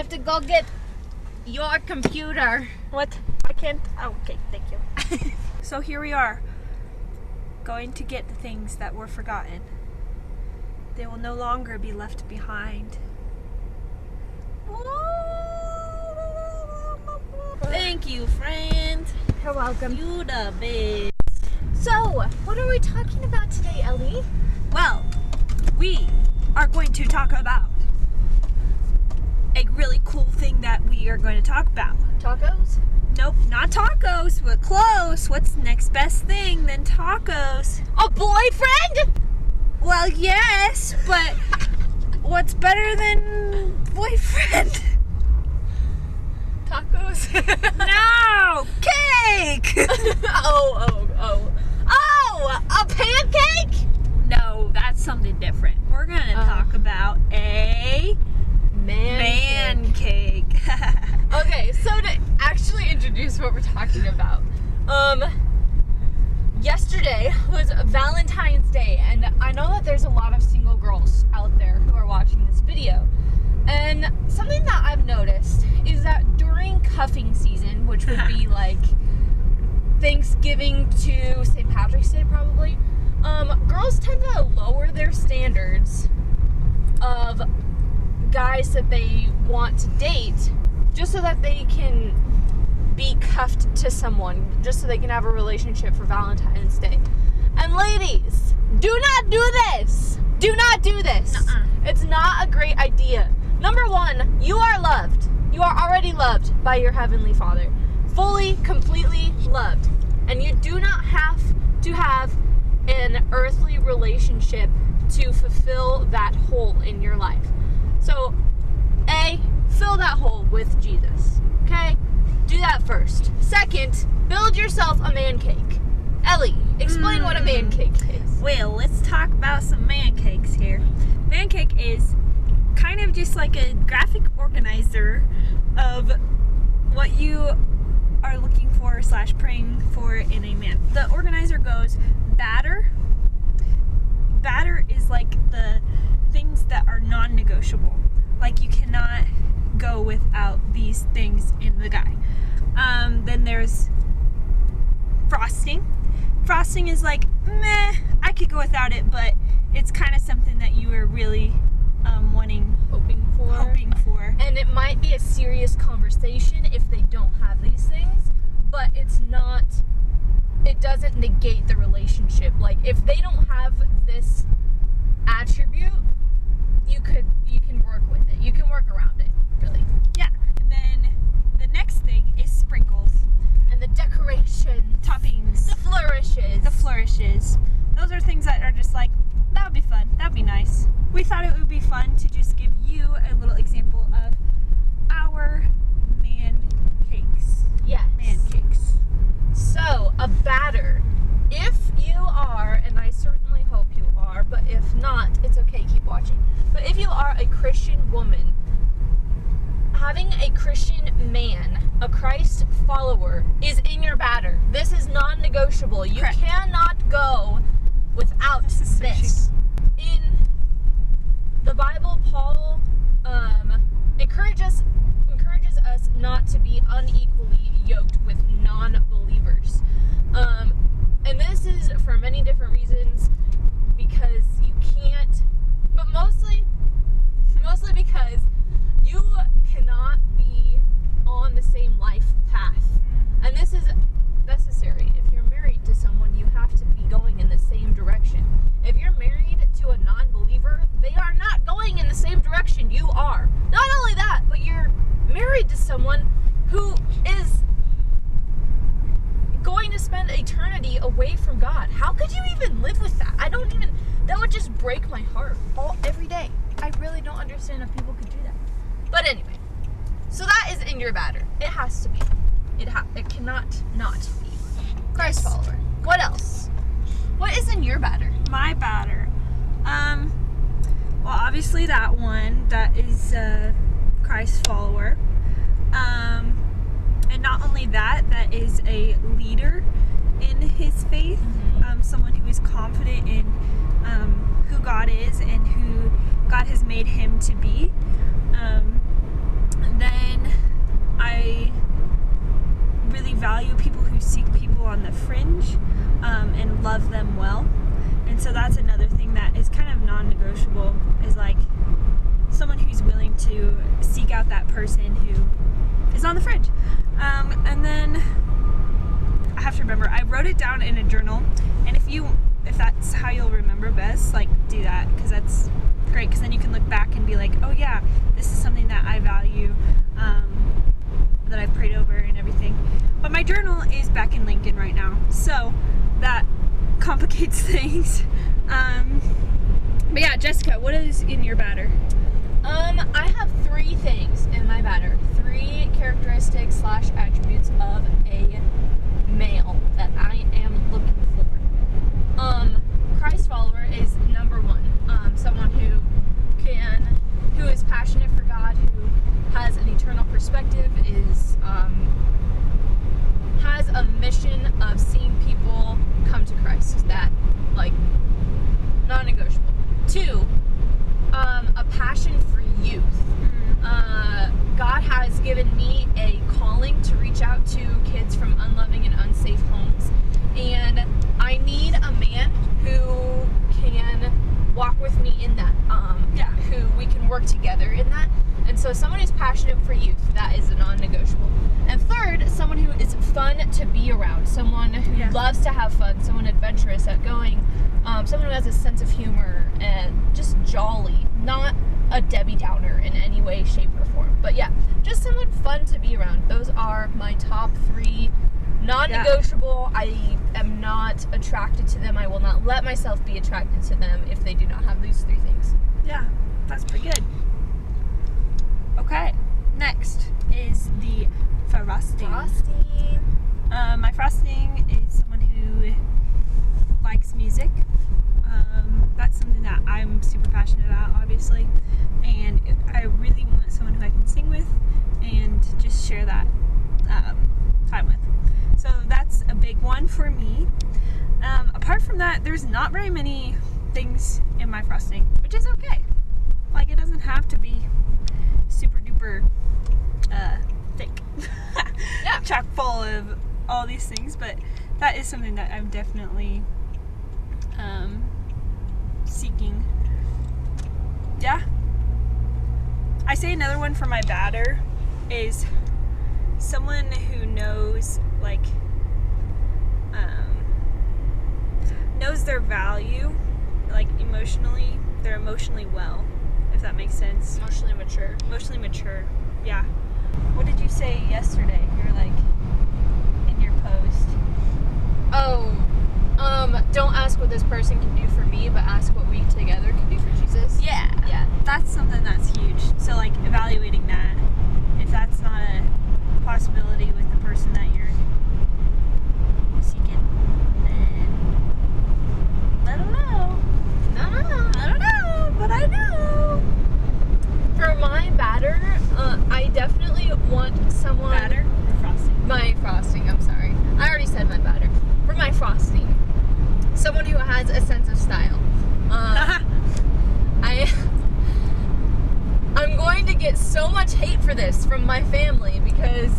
have to go get your computer. What? I can't. Oh, okay, thank you. So here we are, going to get the things that were forgotten. They will no longer be left behind. Thank you, friend. You're welcome. You the best. So, what are we talking about today, Ellie? Well, we are going to talk about a really cool thing that we are going to talk about. Tacos? Nope, not tacos, but close. What's the next best thing than tacos? A boyfriend? Well, yes, but what's better than boyfriend? Tacos? No! Cake! Oh, a pancake? No, that's something different. We're gonna talk about a man cake. Okay, so to actually introduce what we're talking about, yesterday was Valentine's Day, and I know that there's a lot of single girls out there who are watching this video, and something that I've noticed is that during cuffing season, which would be like Thanksgiving to St. Patrick's Day probably, girls tend to lower their standards of guys that they want to date just so that they can be cuffed to someone, just so they can have a relationship for Valentine's Day. And ladies, do not do this. Do not do this. It's not a great idea. Number one, you are loved. You are already loved by your Heavenly Father. Fully, completely loved. And you do not have to have an earthly relationship to fulfill that hole in your life. So, A, fill that hole with Jesus. Okay? Do that first. Second, build yourself a man cake. Ellie, explain what a man cake is. Well, let's talk about some man cakes here. Man cake is kind of just like a graphic organizer of what you are looking for / praying for in a man. The organizer goes batter. Batter is like the things that are non-negotiable. Like you cannot go without these things in the guy. Then there's frosting. Frosting is like, meh, I could go without it, but it's kind of something that you are really hoping for. And it might be a serious conversation if they don't have these things, but it doesn't negate the relationship. Like if they don't have this attribute, you can work with it. You can work around it, really. Yeah. And then the next thing is sprinkles. And the decoration, Toppings. the flourishes. Those are things that are just like, that would be fun. That would be nice. We thought it would be fun to just give you a little example of our man cakes. Yes. Man cakes. So, a batter. If you are, and I certainly hope you are, but if not, it's okay, keep watching. But if you are a Christian woman, having a Christian man, a Christ follower, is in your batter. This is non-negotiable. You Correct. cannot go without this. In the Bible, Paul encourages us not to be unequally yoked with non-believers. And this is for many different reasons, because you can't, but mostly because you cannot be on the same life path. And this is necessary. If you're married to someone, you have to be going in the same direction. If you're married to a non-believer, they are not going in the same direction you are. Not only that, but you're married to someone who is going to spend eternity away from God. How could you even live with that? That would just break my heart every day. I really don't understand how people could do that. But anyway, so that is in your batter. It has to be. It cannot not be. Christ follower. What else? What is in your batter? My batter. Well, obviously that one, that is Christ follower. And not only that is a leader in his faith, someone who is confident in who God is and who God has made him to be. person who is on the fridge. And then I have to remember, I wrote it down in a journal, and if that's how you'll remember best, like, do that, because that's great, because then you can look back and be like, oh yeah, this is something that I value, that I've prayed over and everything. But my journal is back in Lincoln right now, so that complicates things. But yeah, Jessica, what is in your batter? I have 3 things in my batter. 3 characteristics / attributes of a male that I am looking for. Christ follower is number 1. Someone who is passionate for God, who has an eternal perspective, has a mission of seeing people come to Christ. That, like, non-negotiable. 2, a passion for youth. God has given me a calling to reach out to kids from unloving and unsafe homes, and I need a man who can walk with me in that, who we can work together in that. And so someone who's passionate for youth, that is a non-negotiable. And 3rd, someone who is fun to be around, someone who loves to have fun, someone adventurous, outgoing, someone who has a sense of humor and just jolly, not a Debbie Downer in any way, shape, or form. But yeah, just someone fun to be around. Those are my top 3 non-negotiable. I am not attracted to them. I will not let myself be attracted to them if they do not have these 3 things. Yeah, that's pretty good. Okay, next is the frosting. My frosting is someone who likes music. That's something that I'm super passionate about, obviously, and I really want someone who I can sing with and just share that time with. So that's a big one for me. Apart from that, there's not very many things in my frosting, which is okay. Like, it doesn't have to be super duper thick, chock full of all these things, but that is something that I'm definitely seeking. Yeah. I say another one for my batter is someone who knows, like, knows their value, like, emotionally, they're emotionally well, if that makes sense. Emotionally mature. Emotionally mature, yeah. What did you say yesterday? You were like, in your post. Oh, don't ask what this person can do for me, but ask what we together can do for Jesus. Yeah. Yeah. That's something that's huge. So, like, evaluating that. If that's not a possibility with the person that you're seeking, then I don't know. I don't know, but I know. For my batter, I definitely want someone... Batter or frosting? My frosting, I'm sorry. I already said my batter. For my frosting, someone who has a sense of style. I'm going to get so much hate for this from my family because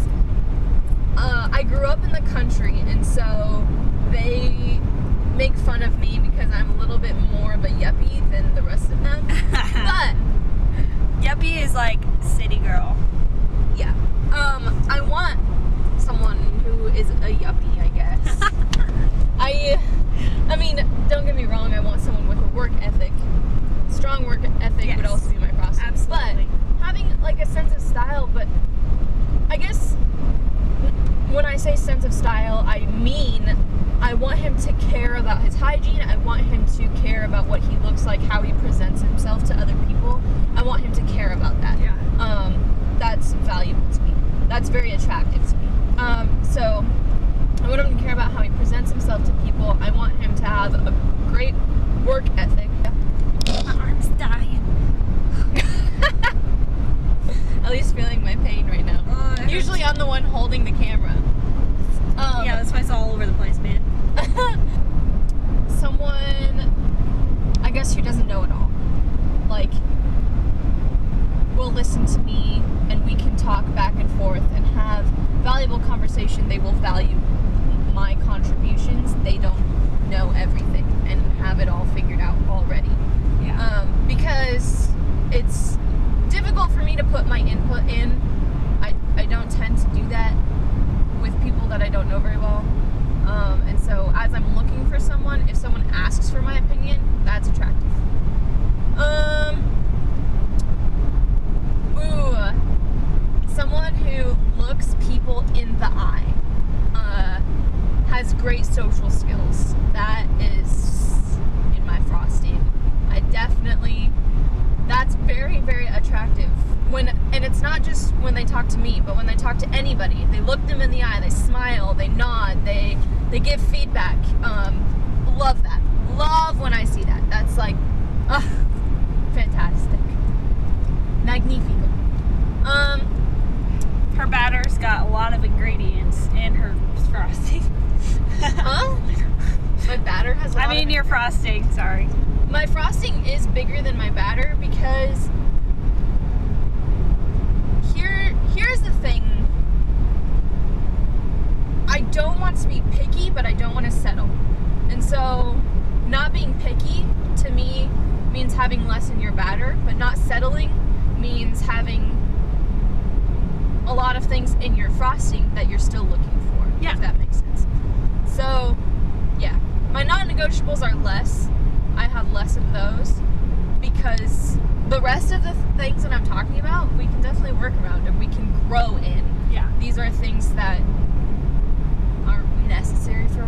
I grew up in the country, and so they make fun of me because I'm a little bit more of a yuppie than the rest of them. But yuppie is like city girl. Yeah. I want someone who is a yuppie, I guess. I mean, don't get me wrong, I want someone with a work ethic. Strong work ethic would also be my frosting. Absolutely. But having, like, a sense of style, but I guess when I say sense of style, I mean I want him to care about his hygiene. I want him to care about what he looks like, how he presents himself to other people. I want him to care about that. Yeah. That's valuable to me. That's very attractive to me. So I want him to care about how he presents himself to people. I want him to have a great work ethic. My arm's dying. Ellie's feeling my pain right now. Usually I'm the one holding the camera. Yeah, that's why it's all over the place, man. Someone, I guess, who doesn't know it all. Like, will listen to me, and we can talk back and forth and have valuable conversation. They will value my contributions. They don't know everything and have it all figured out already. Yeah. Because it's difficult for me to put my input in looks people in the eye, has great social skills. That is in my frosting. That's very, very attractive. And it's not just when they talk to me, but when they talk to anybody, they look them in the eye, they smile, they nod, they give feedback. Love that. Love when I see that. That's like, fantastic. Magnifico. Her batter's got a lot of ingredients in her frosting. Huh? My batter has a lot of your frosting, sorry. My frosting is bigger than my batter because here's the thing. I don't want to be picky, but I don't want to settle. And so not being picky to me means having less in your batter, but not settling means having a lot of things in your frosting that you're still looking for. Yeah. If that makes sense. So, yeah. My non-negotiables are less. I have less of those because the rest of the things that I'm talking about, we can definitely work around and we can grow in. Yeah. These are things that are necessary for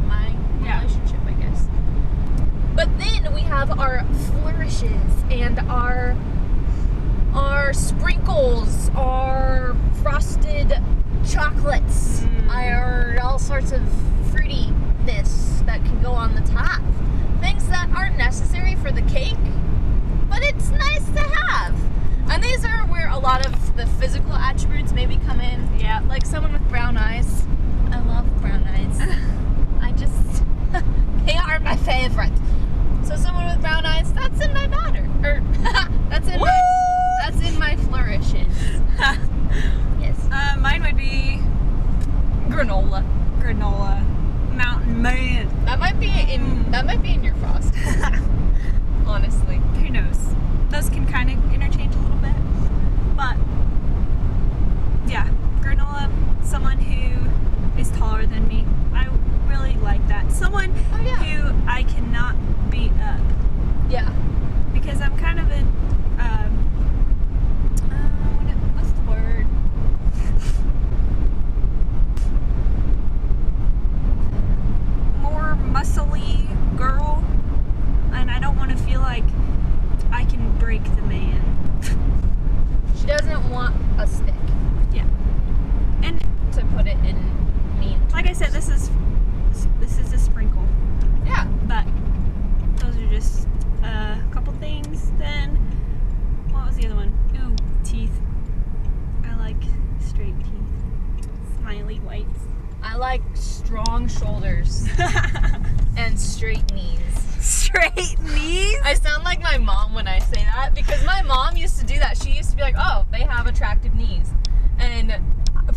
my relationship, I guess. But then we have our flourishes and our sprinkles, our frosted chocolates, our all sorts of fruitiness that can go on the top. Things that aren't necessary for the cake, but it's nice to have. And these are where a lot of the physical attributes maybe come in. Yeah. Like someone with brown eyes. I love brown eyes. They are my favorite. So someone with brown eyes, that's in my batter. Or that's in my flourishes. Yes. Mine would be Granola. Mountain Man. That might be in your frost. Honestly. Who knows? Those can kind of interchange a little bit. But yeah, granola, someone who is taller than me. I really like that. Someone who I cannot beat up. Yeah. Because I'm kind of a what's the word? More muscly girl, and I don't want to feel like I can break the man. She doesn't want a stick. Yeah. And to put it in mean. like I said, this is a sprinkle. Yeah. But those are just a couple things. Then what was the other one? Ooh, teeth. I like straight teeth. Smiley whites. I like strong shoulders and straight knees. Straight knees? I sound like my mom when I say that because my mom used to do that. She used to be like, oh, they have attractive knees. And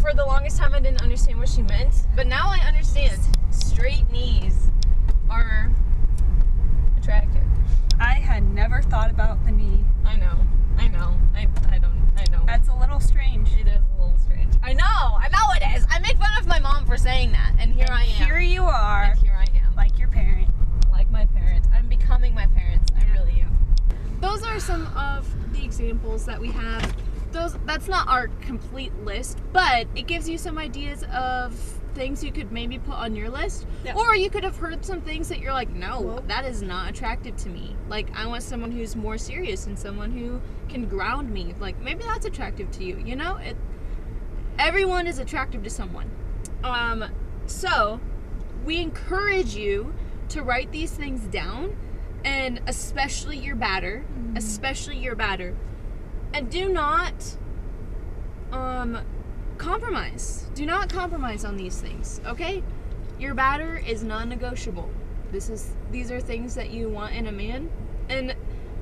for the longest time I didn't understand what she meant. But now I understand. Straight knees are attractive. I had never thought about the knee. I know. I know. That's a little strange. It is a little strange. I know it is. I make fun of my mom for saying that, and here I am. Here you are. And here I am. Like your parent. Like my parents. I'm becoming my parents. I really am. Those are some of the examples that we have. That's not our complete list, but it gives you some ideas of things you could maybe put on your list. Yeah. Or you could have heard some things that you're like, no, Well, that is not attractive to me. Like, I want someone who's more serious and someone who can ground me. Like, maybe that's attractive to you, you know? Everyone is attractive to someone. So, we encourage you to write these things down, and especially your batter. And do not compromise. Do not compromise on these things, okay? Your batter is non-negotiable. These are things that you want in a man. And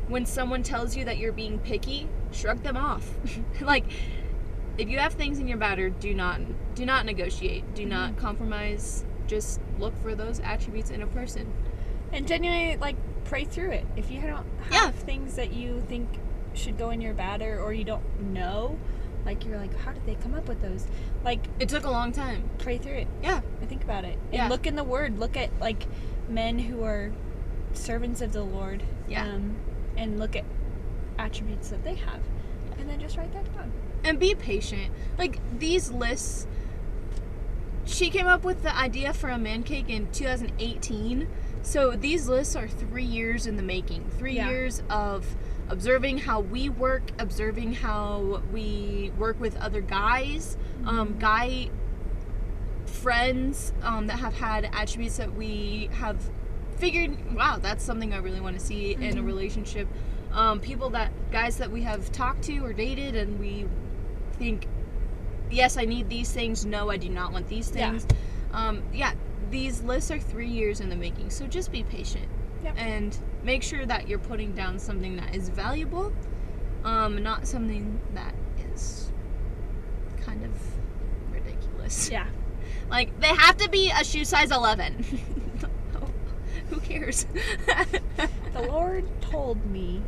when someone tells you that you're being picky, shrug them off. Like, if you have things in your batter, do not negotiate. Do not compromise. Just look for those attributes in a person. And genuinely, like, pray through it. If you don't have things that you think should go in your batter, or you don't know, like, you're like, how did they come up with those? Like, it took a long time. Pray through it. Yeah. And think about it. Yeah. And look in the Word. Look at, like, men who are servants of the Lord. Yeah. And look at attributes that they have. And then just write that down. And be patient. Like, these lists, she came up with the idea for a man cake in 2018. So these lists are 3 years in the making. 3 years of observing how we work, observing how we work with other guys, guy friends that have had attributes that we have figured, wow, that's something I really want to see in a relationship. Guys that we have talked to or dated, and we think, yes, I need these things. No, I do not want these things. These lists are 3 years in the making, so just be patient. Yep. And make sure that you're putting down something that is valuable, not something that is kind of ridiculous. Yeah. Like, they have to be a shoe size 11. Who cares? The Lord told me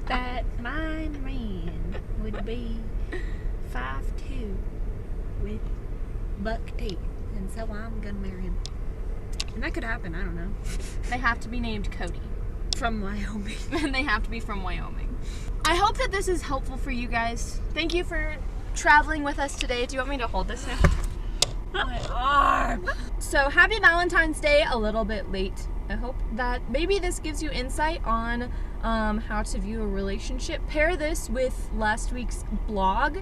that my man would be 5'2" with buck teeth, and so I'm gonna marry him. And that could happen, I don't know. They have to be named Cody. From Wyoming. And they have to be from Wyoming. I hope that this is helpful for you guys. Thank you for traveling with us today. Do you want me to hold this now? My arm. So happy Valentine's Day, a little bit late. I hope that maybe this gives you insight on how to view a relationship. Pair this with last week's blog,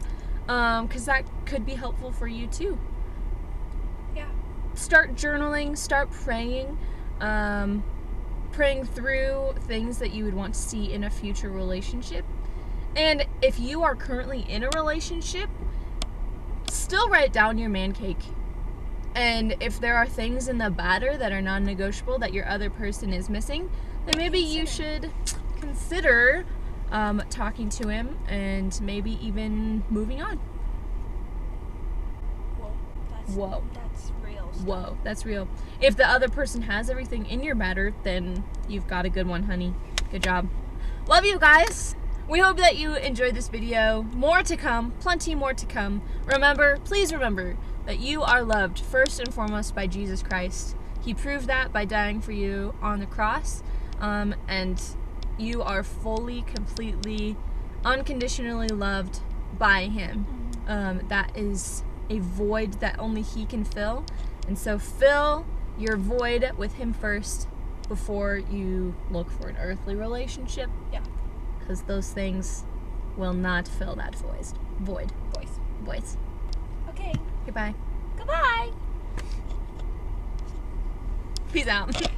because that could be helpful for you too. Yeah. Start journaling, start praying, praying through things that you would want to see in a future relationship. And if you are currently in a relationship, still write down your man cake. And if there are things in the batter that are non-negotiable that your other person is missing, then maybe you should consider talking to him and maybe even moving on. Whoa. That's real stuff. Whoa, that's real. If the other person has everything in your batter, then you've got a good one, honey. Good job. Love you guys. We hope that you enjoyed this video. More to come, plenty more to come. Please remember that you are loved first and foremost by Jesus Christ. He proved that by dying for you on the cross. And you are fully, completely, unconditionally loved by him. That is a void that only he can fill. And so fill your void with him first before you look for an earthly relationship. Yeah. Because those things will not fill that void. Voice. Okay. Goodbye. Goodbye. Peace out.